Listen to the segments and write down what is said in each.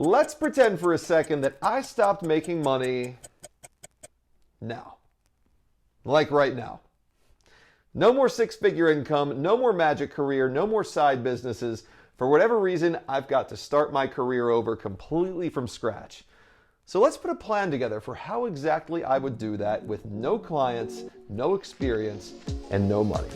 Let's pretend for a second that I stopped making money now. Like right now. No more six-figure income, no more magic career, no more side businesses. For whatever reason, I've got to start my career over completely from scratch. So let's put a plan together for how exactly I would do that with no clients, no experience, and no money.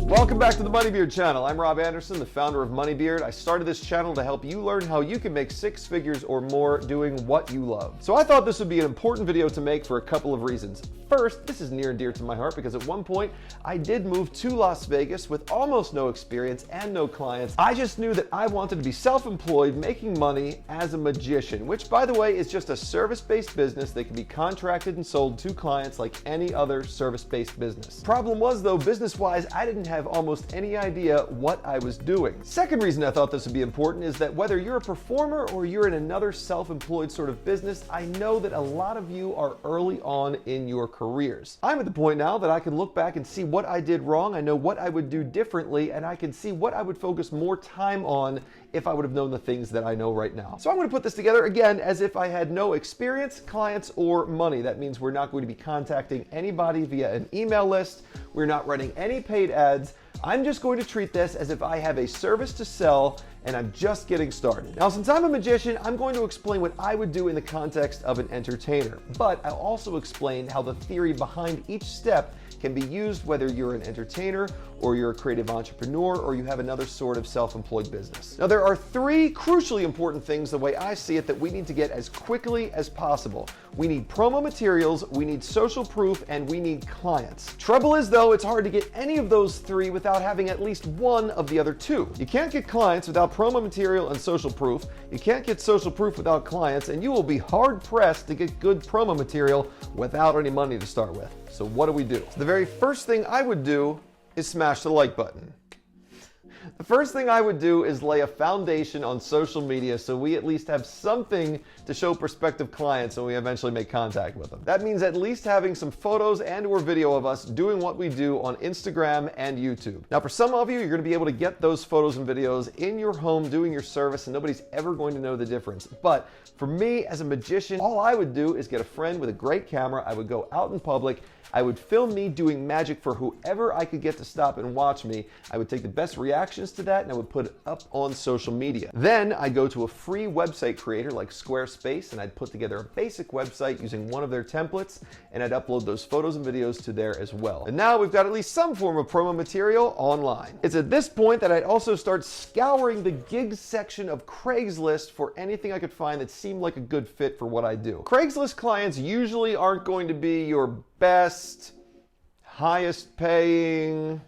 Welcome back to the Moneybeard channel. I'm Rob Anderson, the founder of Moneybeard. I started this channel to help you learn how you can make six figures or more doing what you love. So I thought this would be an important video to make for a couple of reasons. First, this is near and dear to my heart because at one point I did move to Las Vegas with almost no experience and no clients. I just knew that I wanted to be self-employed, making money as a magician, which by the way is just a service-based business that can be contracted and sold to clients like any other service-based business. Problem was though, business-wise, I didn't have almost any idea what I was doing. Second reason I thought this would be important is that whether you're a performer or you're in another self-employed sort of business, I know that a lot of you are early on in your careers. I'm at the point now that I can look back and see what I did wrong. I know what I would do differently, and I can see what I would focus more time on if I would have known the things that I know right now. So I'm going to put this together again as if I had no experience, clients, or money. That means we're not going to be contacting anybody via an email list. We're not running any paid ads. I'm just going to treat this as if I have a service to sell and I'm just getting started. Now, since I'm a magician, I'm going to explain what I would do in the context of an entertainer, but I'll also explain how the theory behind each step can be used whether you're an entertainer or you're a creative entrepreneur or you have another sort of self-employed business. Now, there are three crucially important things the way I see it that we need to get as quickly as possible. We need promo materials, we need social proof, and we need clients. Trouble is though, it's hard to get any of those three without having at least one of the other two. You can't get clients without promo material and social proof. You can't get social proof without clients, and you will be hard pressed to get good promo material without any money to start with. So what do we do? So the very first thing I would do is smash the like button. The first thing I would do is lay a foundation on social media so we at least have something to show prospective clients when we eventually make contact with them. That means at least having some photos and or video of us doing what we do on Instagram and YouTube. Now for some of you, you're going to be able to get those photos and videos in your home doing your service and nobody's ever going to know the difference. But for me as a magician, all I would do is get a friend with a great camera. I would go out in public. I would film me doing magic for whoever I could get to stop and watch me. I would take the best reactions to that and I would put it up on social media. Then I'd go to a free website creator like Squarespace and I'd put together a basic website using one of their templates and I'd upload those photos and videos to there as well. And now we've got at least some form of promo material online. It's at this point that I'd also start scouring the gigs section of Craigslist for anything I could find that seemed like a good fit for what I do. Craigslist clients usually aren't going to be your best, highest paying,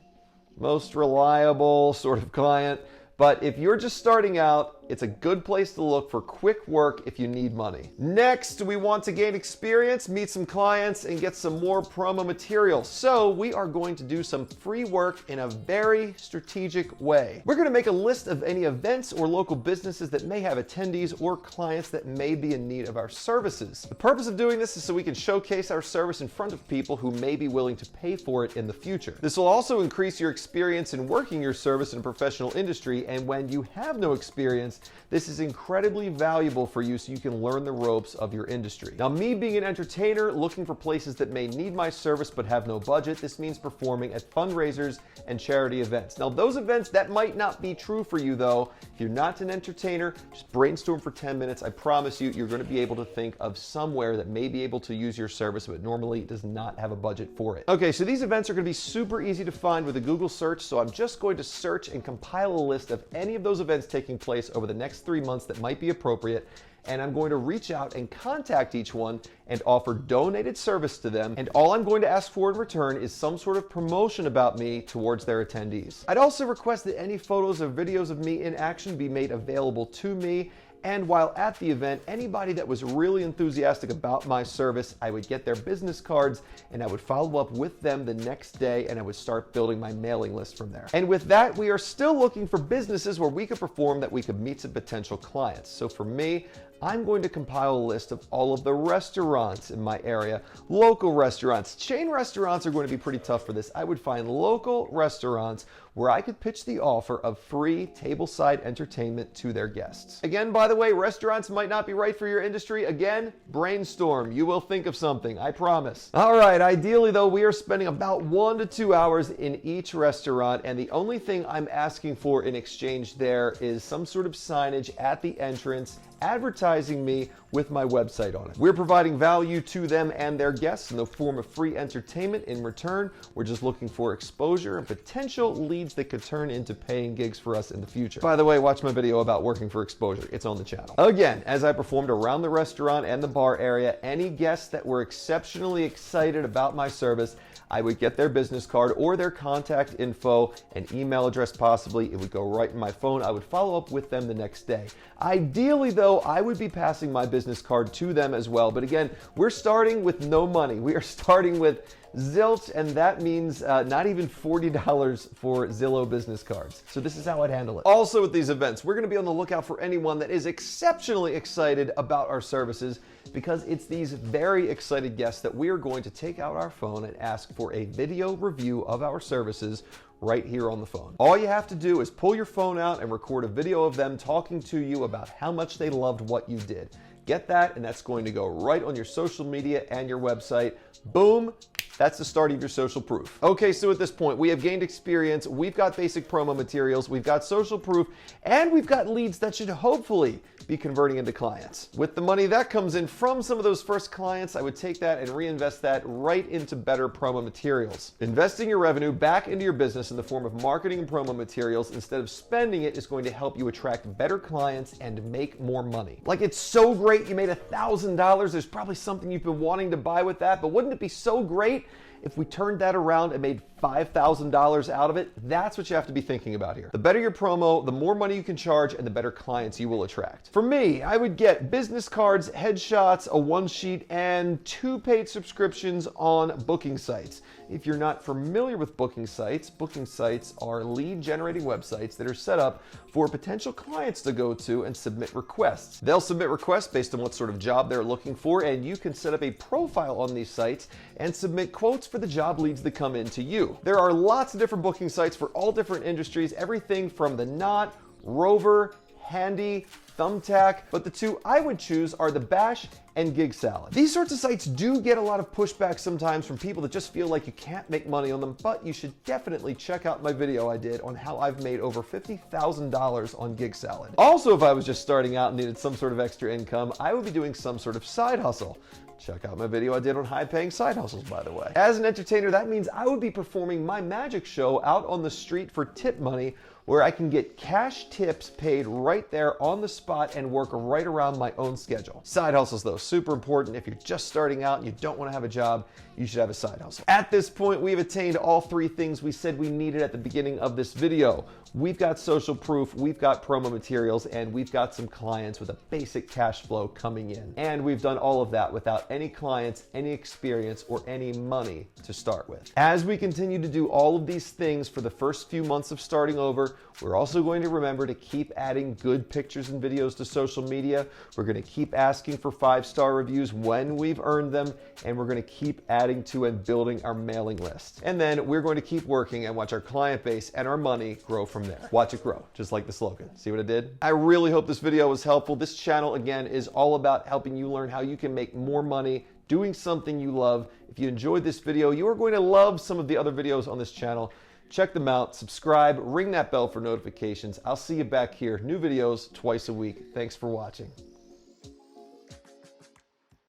most reliable sort of client. But if you're just starting out, it's a good place to look for quick work if you need money. Next, we want to gain experience, meet some clients, and get some more promo material. So we are going to do some free work in a very strategic way. We're going to make a list of any events or local businesses that may have attendees or clients that may be in need of our services. The purpose of doing this is so we can showcase our service in front of people who may be willing to pay for it in the future. This will also increase your experience in working your service in a professional industry, and when you have no experience, this is incredibly valuable for you so you can learn the ropes of your industry. Now, me being an entertainer looking for places that may need my service but have no budget, this means performing at fundraisers and charity events. Now, those events, that might not be true for you though. If you're not an entertainer, just brainstorm for 10 minutes. I promise you, you're going to be able to think of somewhere that may be able to use your service but normally does not have a budget for it. Okay, so these events are going to be super easy to find with a Google search, so I'm just going to search and compile a list of any of those events taking place over the next 3 months that might be appropriate, and I'm going to reach out and contact each one and offer donated service to them, and all I'm going to ask for in return is some sort of promotion about me towards their attendees. I'd also request that any photos or videos of me in action be made available to me, and while at the event, anybody that was really enthusiastic about my service, I would get their business cards and I would follow up with them the next day and I would start building my mailing list from there. And with that, we are still looking for businesses where we could perform that we could meet some potential clients. So for me, I'm going to compile a list of all of the restaurants in my area. Local restaurants. Chain restaurants are going to be pretty tough for this. I would find local restaurants where I could pitch the offer of free tableside entertainment to their guests. Again, by the way, restaurants might not be right for your industry. Again, brainstorm. You will think of something, I promise. All right, ideally though, we are spending about 1 to 2 hours in each restaurant, and the only thing I'm asking for in exchange there is some sort of signage at the entrance advertising me with my website on it. We're providing value to them and their guests in the form of free entertainment. In return, we're just looking for exposure and potential leads that could turn into paying gigs for us in the future. By the way, watch my video about working for exposure. It's on the channel. Again, as I performed around the restaurant and the bar area, any guests that were exceptionally excited about my service, I would get their business card or their contact info and email address possibly. It would go right in my phone. I would follow up with them the next day. Ideally though, I would be passing my business card to them as well. But again, we're starting with no money. We are starting with zilch, and that means not even $40 for Zillow business cards. So this is how I'd handle it. Also with these events, we're gonna be on the lookout for anyone that is exceptionally excited about our services, because it's these very excited guests that we are going to take out our phone and ask for a video review of our services right here on the phone. All you have to do is pull your phone out and record a video of them talking to you about how much they loved what you did. Get that, and that's going to go right on your social media and your website. Boom. That's the start of your social proof. Okay, so at this point, we have gained experience, we've got basic promo materials, we've got social proof, and we've got leads that should hopefully be converting into clients. With the money that comes in from some of those first clients, I would take that and reinvest that right into better promo materials. Investing your revenue back into your business in the form of marketing and promo materials instead of spending it is going to help you attract better clients and make more money. Like, it's so great you made $1,000. There's probably something you've been wanting to buy with that, but wouldn't it be so great if we turned that around and made $5,000 out of it? That's what you have to be thinking about here. The better your promo, the more money you can charge, and the better clients you will attract. For me, I would get business cards, headshots, a one sheet, and 2 paid subscriptions on booking sites. If you're not familiar with booking sites are lead generating websites that are set up for potential clients to go to and submit requests. They'll submit requests based on what sort of job they're looking for, and you can set up a profile on these sites and submit quotes for the job leads that come into you. There are lots of different booking sites for all different industries, everything from The Knot, Rover, Handy, Thumbtack, but the 2 I would choose are the Bash and Gig Salad. These sorts of sites do get a lot of pushback sometimes from people that just feel like you can't make money on them, but you should definitely check out my video I did on how I've made over $50,000 on Gig Salad. Also, if I was just starting out and needed some sort of extra income, I would be doing some sort of side hustle. Check out my video I did on high-paying side hustles, by the way. As an entertainer, that means I would be performing my magic show out on the street for tip money, where I can get cash tips paid right there on the spot and work right around my own schedule. Side hustles, though, super important. If you're just starting out and you don't want to have a job, you should have a side hustle. At this point, we've attained all 3 things we said we needed at the beginning of this video. We've got social proof, we've got promo materials, and we've got some clients with a basic cash flow coming in. And we've done all of that without any clients, any experience, or any money to start with. As we continue to do all of these things for the first few months of starting over, we're also going to remember to keep adding good pictures and videos to social media. We're going to keep asking for 5-star reviews when we've earned them, and we're going to keep adding to and building our mailing list. And then we're going to keep working and watch our client base and our money grow from there. Watch it grow, just like the slogan. See what I did? I really hope this video was helpful. This channel, again, is all about helping you learn how you can make more money doing something you love. If you enjoyed this video, you are going to love some of the other videos on this channel. Check them out, subscribe, ring that bell for notifications. I'll see you back here. New videos twice a week. Thanks for watching.